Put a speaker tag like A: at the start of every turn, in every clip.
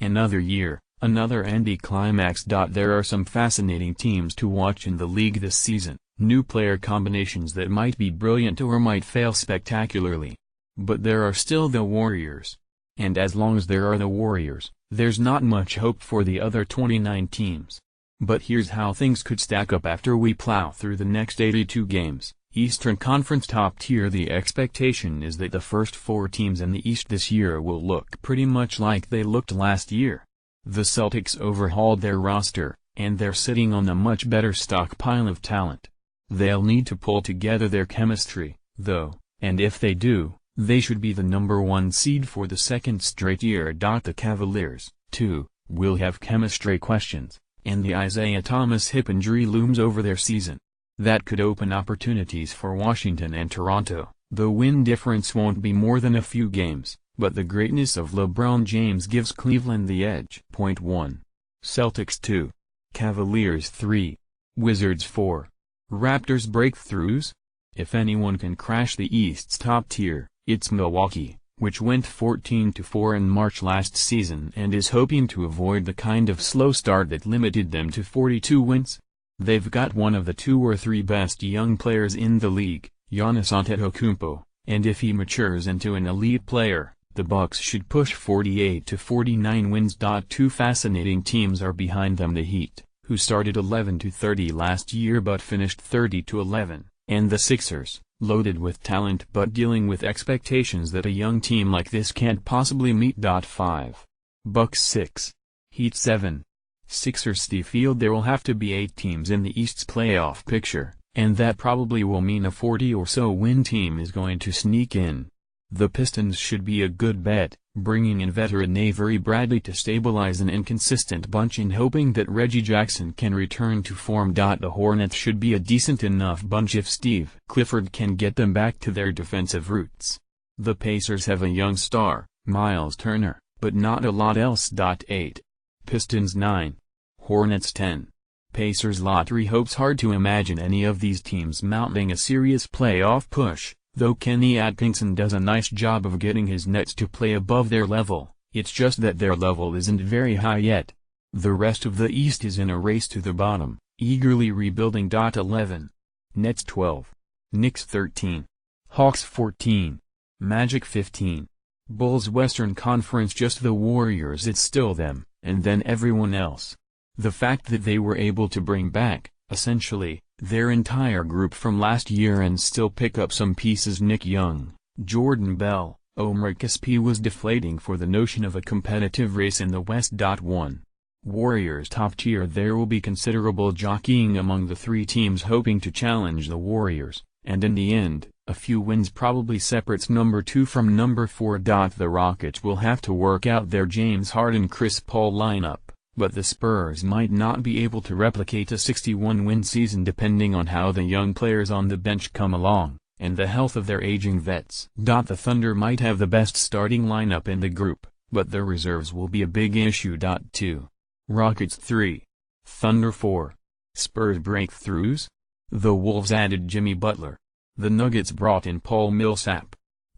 A: Another year, another anticlimax. There are some fascinating teams to watch in the league this season, new player combinations that might be brilliant or might fail spectacularly. But there are still the Warriors. And as long as there are the Warriors, there's not much hope for the other 29 teams. But here's how things could stack up after we plow through the next 82 games. Eastern Conference top tier. The expectation is that the first 4 teams in the East this year will look pretty much like they looked last year. The Celtics overhauled their roster, and they're sitting on a much better stockpile of talent. They'll need to pull together their chemistry, though, and if they do, they should be the number 1 seed for the second straight year. The Cavaliers, too, will have chemistry questions, and the Isaiah Thomas hip injury looms over their season. That could open opportunities for Washington and Toronto. The win difference won't be more than a few games, but the greatness of LeBron James gives Cleveland the edge. 1. Celtics 2. Cavaliers 3. Wizards 4. Raptors breakthroughs? If anyone can crash the East's top tier, it's Milwaukee, which went 14-4 in March last season and is hoping to avoid the kind of slow start that limited them to 42 wins. They've got one of the 2 or 3 best young players in the league, Giannis Antetokounmpo, and if he matures into an elite player, the Bucks should push 48-49 wins. 2 fascinating teams are behind them: the Heat, who started 11-30 last year but finished 30-11, and the Sixers, loaded with talent but dealing with expectations that a young team like this can't possibly meet. 5. Bucks 6. Heat 7. Sixers. Steve Field. There will have to be 8 teams in the East's playoff picture, and that probably will mean a 40 or so win team is going to sneak in. The Pistons should be a good bet, bringing in veteran Avery Bradley to stabilize an inconsistent bunch and hoping that Reggie Jackson can return to form. The Hornets should be a decent enough bunch if Steve Clifford can get them back to their defensive roots. The Pacers have a young star, Miles Turner, but not a lot else. 8. Pistons 9. Hornets 10. Pacers lottery hopes. Hard to imagine any of these teams mounting a serious playoff push, though Kenny Atkinson does a nice job of getting his Nets to play above their level. It's just that their level isn't very high yet. The rest of the East is in a race to the bottom, eagerly rebuilding. 11. Nets 12. Knicks 13. Hawks 14. Magic 15. Bulls. Western Conference. Just the Warriors. It's still them, and then everyone else. The fact that they were able to bring back, essentially, their entire group from last year and still pick up some pieces: Nick Young, Jordan Bell, Omar Caspi, was deflating for the notion of a competitive race in the West. 1. Warriors top tier. There will be considerable jockeying among the 3 teams hoping to challenge the Warriors, and in the end, a few wins probably separates number 2 from number 4. The Rockets will have to work out their James Harden-Chris Paul lineup, but the Spurs might not be able to replicate a 61-win season depending on how the young players on the bench come along, and the health of their aging vets. The Thunder might have the best starting lineup in the group, but their reserves will be a big issue. 2. Rockets 3. Thunder 4. Spurs breakthroughs? The Wolves added Jimmy Butler. The Nuggets brought in Paul Millsap.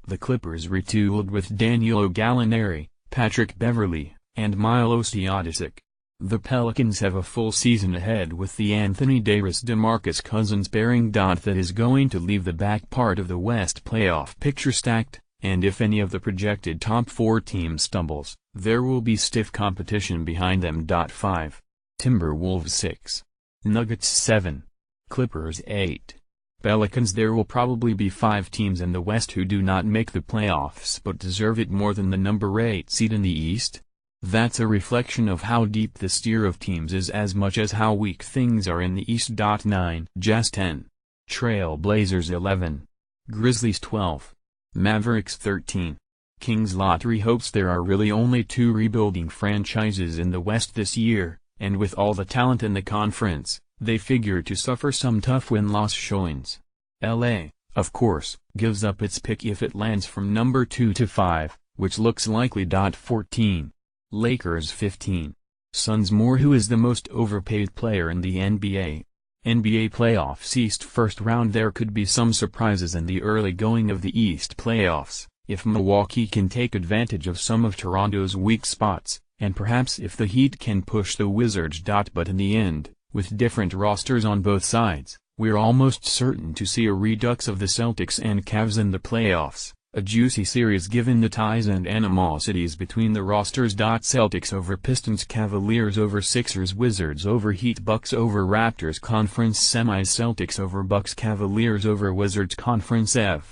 A: The Clippers retooled with Danilo Gallinari, Patrick Beverley, and Milos Teodosic. The Pelicans have a full season ahead with the Anthony Davis-DeMarcus Cousins pairing. That is going to leave the back part of the West playoff picture stacked, and if any of the projected top 4 teams stumbles, there will be stiff competition behind them. 5. Timberwolves 6. Nuggets 7. Clippers 8. Pelicans. There will probably be 5 teams in the West who do not make the playoffs but deserve it more than the number 8 seed in the East. That's a reflection of how deep this tier of teams is as much as how weak things are in the East. 9. Jazz 10. Trail Blazers 11. Grizzlies 12. Mavericks 13. Kings lottery hopes. There are really only 2 rebuilding franchises in the West this year, and with all the talent in the conference, they figure to suffer some tough win-loss showings. LA, of course, gives up its pick if it lands from number 2 to 5, which looks likely. 14. Lakers 15. Suns. More. Who is the most overpaid player in the NBA? NBA playoffs East first round. There could be some surprises in the early going of the East playoffs, if Milwaukee can take advantage of some of Toronto's weak spots, and perhaps if the Heat can push the Wizards. But in the end, with different rosters on both sides, we're almost certain to see a redux of the Celtics and Cavs in the playoffs, a juicy series given the ties and animosities between the rosters. Celtics over Pistons, Cavaliers over Sixers, Wizards over Heat, Bucks over Raptors. Conference semis: Celtics over Bucks, Cavaliers over Wizards. Conference F.